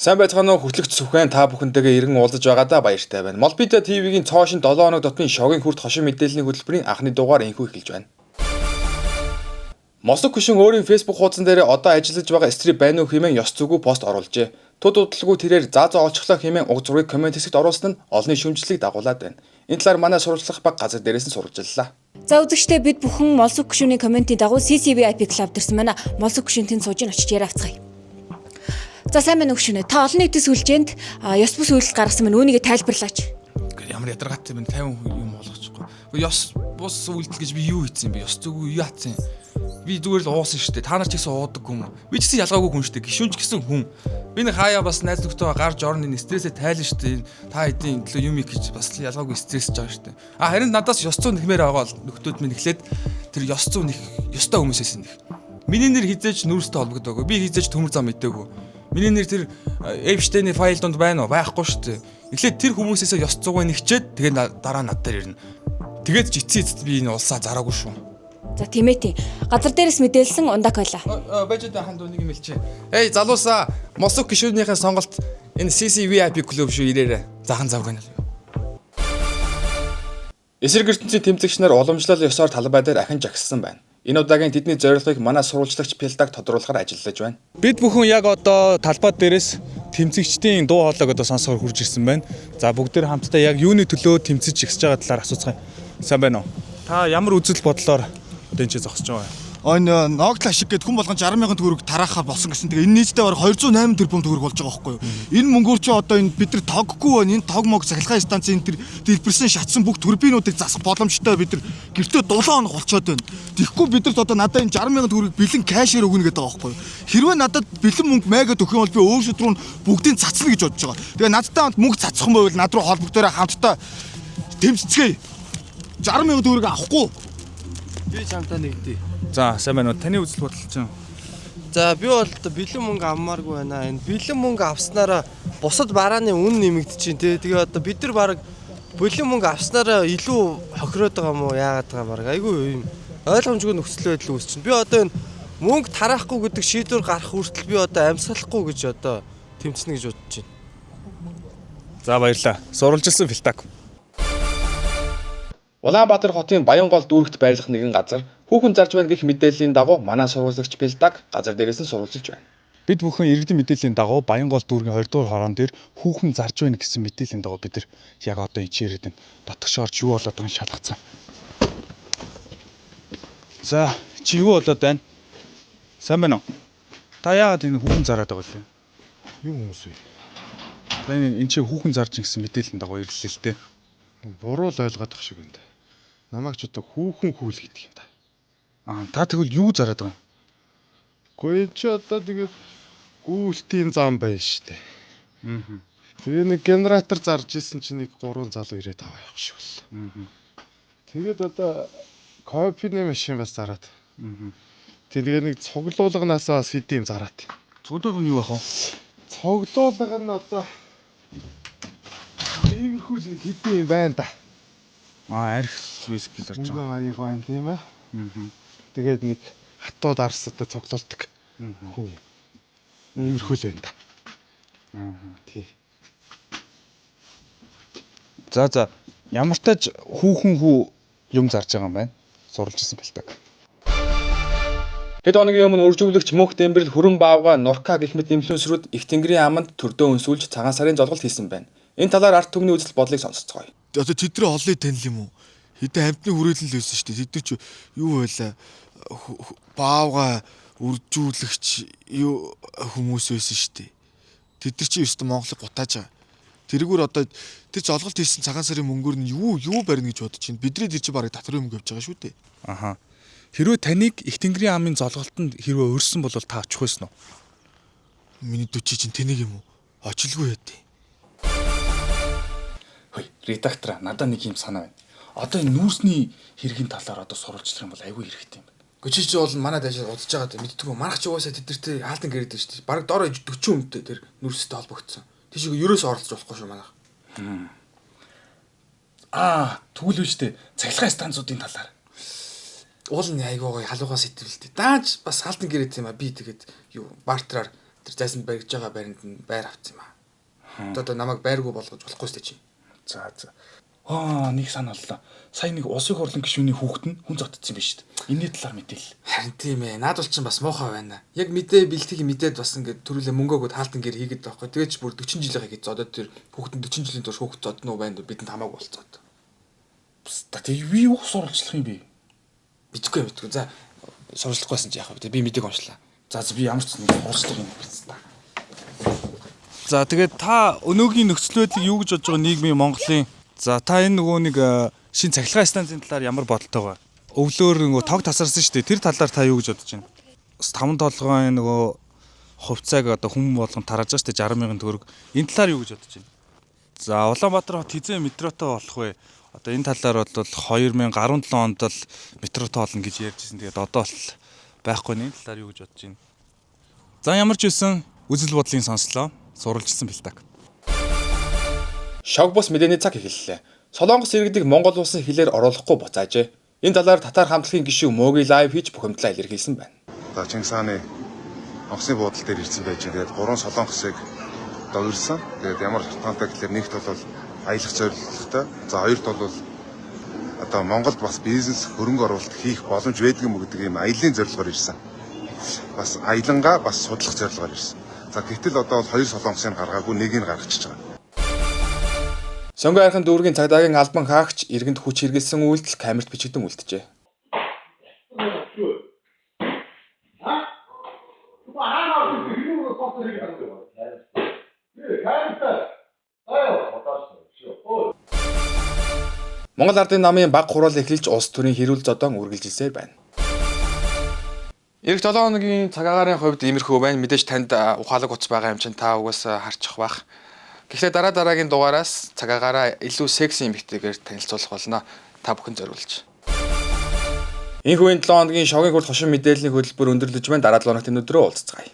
Сайн байцгаана уу хөтлөгч Сүхбаан та бүхэнтэйгээ иргэн уулзаж байгаадаа баяртай байна. Молбита ТV-ийн цоошин 7 хоног дотны шогийн хүрт хошин мэдээллийн хөтөлбөрийн анхны дугаар энхүү эхэлж байна. Мосог Күшин өөрийн Facebook хуудсан дээр одоо ажиллаж байгаа стрип байна уу хэмээн ёс зүгүү пост оруулжээ. Төд удалгүй тэрээр заа олчлоо хэмээн уг зургийг комент хэсэгт оруулсан нь олонний шүүмжлэлийг дагуулад байна. Энэ талаар манай сурвалжлах баг газар дээрээс нь сурвалжлалаа. За үзэгчдээ бид бүхэн Мосог Күшиний комментийн дагуу CCVIP Club дэрсэн манай Мосог Күшин тэнд сууж очиж яриа авцгаая. За сайн байна уу гүшинэ. Та олон нийтийн сүлжээнд ёс бус үйлдэл гаргасан мань үүнийг тайлбарлаач. Ямар ядаргаатай байна 50% юм болгочихгүй. Ёс бус үйлдэл гэж би юу хийсэн бэ? Ёс зүг юу яатсан? Би зүгээр л уусан шүү дээ. Та нар ч гэсэн уудаг юм. Би ч гэсэн ялгаагүй хүн шүү дээ. Гишүүнч гэсэн хүн. Би нэг хаяа бас найз нөхдөйгөө гарч орно энэ стрессээ тайлна шүү дээ. Та хэдийн төлөө юм их гэж бас ялгаагүй стрессж байгаа шүү дээ. Харин надаас ёс зүй нэхмээр байгаа бол нөхдөөд минь эхлээд тэр ёс зүй нэх ёстой хүмүүсээс нэх. Миний нэр хизээж нүрстэй холбогдоогүй. Би хизээж төмөр зам мэдээгүй. Миний нэр тэр Эпштейний файл донд байна уу? Байхгүй шүү дээ. Эхлээд тэр хүмүүсээс ёс зүйг нэгчээд тэгээд дараа над дээр ирнэ. Тэгээд ч эцсийн би энэ улсаа зараагүй шүү. За тийм ээ тийм. Газар дээрээс мэдээлсэн ундаг байлаа. Бажид ханд үнийг мэлчээ. Эй залуусаа Мосог гишүүнийхэн сонголт энэ CCVIP клуб шүү ирээрээ. Захан завг байна. Эсрэг ертөнцийн тэмцэгч нар уламжлал ёсоор талбай дээр ахин жагссан байна. Энэ удаагийн тэдний зорилгыг манай сурвалжлагч Пилдаг тодруулахаар ажиллаж байна. Бид бүхэн яг одоо талбай дээрээс тэмцэгчдийн дуу хоолойг одоо сонсохоор хурж ирсэн байна. За бүгдээр хамтдаа яг юуны төлөө тэмцэж ихсэж байгаа талаар асууцгаая. Сайн байна уу? Та ямар үзэл бодлоор одоо энэ ч зогсож байгаа юм? Энэ Ногдл ашиг гэд хүн болгон 60,000 төгрөг тараахаар болсон гэсэн. Тэгээ энэ нийтдээ бараг 208 тэрбум төгрөг болж байгаа байхгүй юу? Энэ мөнгөөр чи одоо энэ бид нар тоггүй байна. Энэ тог мог цахилгаан станцын тэр дэлбэрсэн шатсан бүх турбинуудыг засах боломжтой бид нар гэртээ 7 хоног болцоод байна. Тэгэхгүй бид нарт одоо надад энэ 60,000 төгрөг бэлэн кэшээр өгнө гэдэг байгаа байхгүй юу? Хэрвээ надад бэлэн мөнгө маягаад өгөх юм бол би өөрсөд рүү бүгдийг цацна гэж бодож байгаа. Тэгээ надтай мөнгө цацах юм байвал над руу холбогдороо хамтдаа тэмцэцгээе. 60,000 төгрөг авахгүй. Би чамтай нэгдээ. За сайн байна уу? Таны үзэл бодол чинь? За би бол бэлэн мөнгө авмааргүй байна. Энэ бэлэн мөнгө авснараа бусад барааны үн нэмэгдчихээн тий. Тэгээ одоо бид нар баг бэлэн мөнгө авснараа илүү хохироод байгаа юм уу? Яагаад байгаа баг? Айгүй юм. Ойлгомжгүй нөхцөл байдал үүсчихээн. Би одоо энэ мөнгө тараахгүй гэдэг шийдвэр гарах хүртэл би одоо амьсгалахгүй гэж одоо тэмцэнэ гэж бодож байна. За баярлалаа. Сурвалжилсан Пилдаг. Улаанбаатар хотын Баянгол дүүрэгт байрлах нэгэн газар хүүхэн зарж байна гэх мэдээллийн дагуу манай сурвалжлагч Пилдаг газар дээрээс нь сурвалжилж байна. Бид бүхэн иргэдийн мэдээллийн дагуу Баянгол дүүргийн 20 дугаар хороон дээр хүүхэн зарж байна гэсэн мэдээллийн дагуу бид нар яг одоо ичээрэд энэ дотгош орж юу болоод байгааг шалгацсан. За чи юу болоод байна? Сайн байна уу? Та яагаад энэ хүүхэн зараад байгаа вэ? Юу хүмүүс вэ? Та энэ чи хүүхэн зарж гэсэн мэдээллийн дагуу ирлээ л дээ. Буруу л ойлгоод ах шиг энэ. Намайг ч одоо хүүхэн хүүл гэдэг юм да. Та тэгвэл юу зараад байгаа юм? Гүй чи одоо тэгээд гүйлтийн зам байна штэ. Тэгээ нэг генератор зарж исэн чинь нэг 3 залуу ирээд аваа явах шиг боллоо. Тэгээд одоо кофений машин бас зараад. Тэгээ нэг цуглуулганаас бас хэдийн зараад. Цуглуулга нь юу байх вэ? Цуглуулга нь одоо иймэрхүү хэдийн байна да. Арх виски зарж байгаа. Мөнгө марийг байна тийм ээ. Тэгээд нэг хатууд арстай цуглуулдаг. Хүү. Иймэрхүү л байна да. Тий. За ямар тааж хүүхэн юм зарж байгаа юм байна. Сурвалжилсан Пилдаг. Хэд хоногийн өмнө үржүүлэгч Мөнх Дэмбэрэл Хүрэн Баавга Нурка гэх мэт инфлюенсерүүд Их Тэнгэрийн аманд төрдөө өнсүүлж цагаан сарын золголт хийсэн байна. Энэ талаар ард түмний үзэл бодлыг сонсцгоё. Одоо тэдний олыг танил юм уу? Хэдэн амтны хүрээлэн л байсан шүү дээ. Тэд чи юу байлаа? Баавга үржүүлэгч юу хүмүүс байсан шүү дээ. Тэд нар чи өстө Монголыг гутааж байгаа. Тэрүүгээр одоо тэр золголт хийсэн цагаан сарын мөнгөөр нь юу барина гэж бодож чинь бидний тэр чи барыг татрын мөнгө явж байгаа шүү дээ. Хэрвээ таныг Их Тэнгэрийн амын золголтод хэрвээ өрсөн бол та очих байсан уу? Миний дүүчи чинь тэнийг юм уу? Очлгүй яа дээ. Хөөе, редактора надад нэг юм санаа байна. Одоо энэ нүүрсний хэргийн талаар одоо сурвалжлах юм бол айгүй хэрэгтэй юм байна. Гэхдээ чи бол манай дайшаа удаж байгаа даа мэдтгүү. Манайх ч угаасаа тэдэртэй хаалтан гэрээд байна шүү дээ. Бараг дороо 40 хүнтэй тэр нүрстэй холбогдсон. Тийшээ ерөөсөө оролцож болохгүй шүү манайх. Тэгвэл үү штэ. Цахилгаан станцуудын талаар. Уул нь айгуугаа халуугаа сэтвэлтэй. Дааж бас хаалтан гэрээд юм а би тэгээд юу бартраар Тэр зайсан барьж байгаа байранд нь байр авсан юм аа. Одоо намайг байргүй болгож болохгүй сте чи. За. Нэг санааллаа. Сая нэг улсын хурлын гишүүний хүүхэд нь хүн зодтсон юм биш үү? Энэний талаар мэдээлэл. Харин тийм ээ. Наад бол чинь бас муухай байна. Яг мэдээ бэлтгийг мэдээд бас ингээд төрүүлээ мөнгөөгөө таалтан гэр хийгээд байгаа байхгүй. Тэгээд ч бүр 40 жилийн хийж зодоод тэр хүүхэд нь 40 жилийн турш хүүхэд зодно уу байна бидэнд хамаагүй болцоод. Тэг юу сурвалжлах юм бэ? Мэдгүй. За сурвалжлахгүйсэн чи яах вэ? Би мэдээг уншлаа. За би ямар ч нэг сурвалжлах юм байна. За тэгээд та өнөөгийн нөхцөл байдлыг юу гэж бодож байгаа нийгмийн Монголын за та энэ нөгөө нэг шин цахилгаан станцын талаар ямар бодолтой байгаа? Өвлөөр нөгөө тог тасарсан шүү дээ. Тэр талаар та юу гэж бодож байна? 5 толгойн нөгөө хувьцааг одоо хүн болгон тарааж байгаа шүү дээ 60,000 төгрөг. Энэ талаар юу гэж бодож байна? За Улаанбаатар хот хизээ метротой болох вэ? Одоо энэ талаар бол 2017 онд л метротой болно гэж ярьжсэн. Тэгээд одоо л байхгүй энэ талаар юу гэж бодож байна? За ямар ч үсэн үзэл бодлын сонслоо. Сурвалжилсан бэлтаг. Шог бус мэдээний цаг эхэллээ. Солонгос иргэдийг Монгол улсын хилээр оруулахгүй буцаажээ. Энэ талаар татар хамтлагийн гишүүн Мөгийн лайв хийж бухимдлаа илэрхийлсэн байна. За Чингис хааны онгоцны буудлын дээр ирсэн байж байгаа. Тэгээд 3 солонгосыг одоо урьсан. Тэгээд ямар шалтгаантай гэхээр нэгт бол аялах зорилготой. За хоёрт бол одоо Монголд бас бизнес хөрөнгө оруулалт хийх боломж байдаг юм гэдэг ийм аялын зорилгоор ирсэн. Бас аялангаа бас судлах зорилгоор ирсэн. За гэтэл одоо бол 2 солонгосыг гаргаагүй нэгийг гаргачихж байгаа. Сонгон айрхан дүүргийн цагдаагийн албан хаагч иргэнд хүч хэрэгэлсэн үйлдэл камерт бичигдэн үлджээ. Монгол Ардын намын баг хураал эхэлж улс төрийн хэрүүл зодон үргэлжилсээр байна. Ирэх 7 хоногийн цаг агаарын хувьд иймэрхүү байна. Мэдээж танд ухаалаг утас байгаа юм чинь та угаасаа харчих бах. Гэхдээ дараагийн дугаараас цаг агаараа илүү секси эмэгтэйгээр танилцуулах болно. Та бүхэн зориулж. Энэхүү 7 хоногийн шогийн хурд хошин мэдээллийн хөтөлбөр өндөрлөж байна. Дараа 7 хоногт энэ өдрөө уулзцгаая.